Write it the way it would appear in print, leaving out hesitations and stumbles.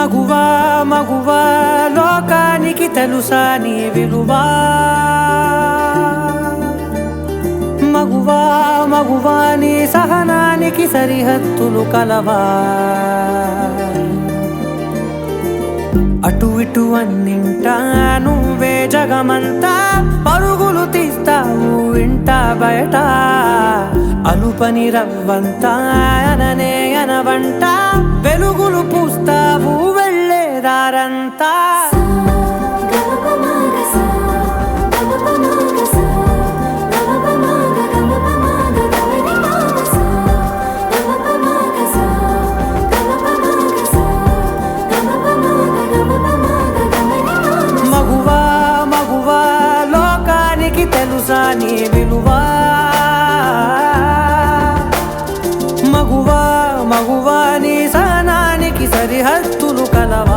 మగువా మగువా లోకానికి తెలుసా నీ విలువా మగువా మగువా నీ సహనానికి సరిహద్దులు కలవా అటు ఇటు అన్నింటా నువ్వే జగమంతా పరుగులు తీస్తావు ఇంట బయట అలుపని రవ్వంతా అననే అనవంట వెలుగులు పూస్తావు వెళ్ళేదారంతా మగువా మగువా లోకానికి తెలుసా నీ విలువా మగువా మగువా నీ సహనానికి సరిహద్దులు కలవా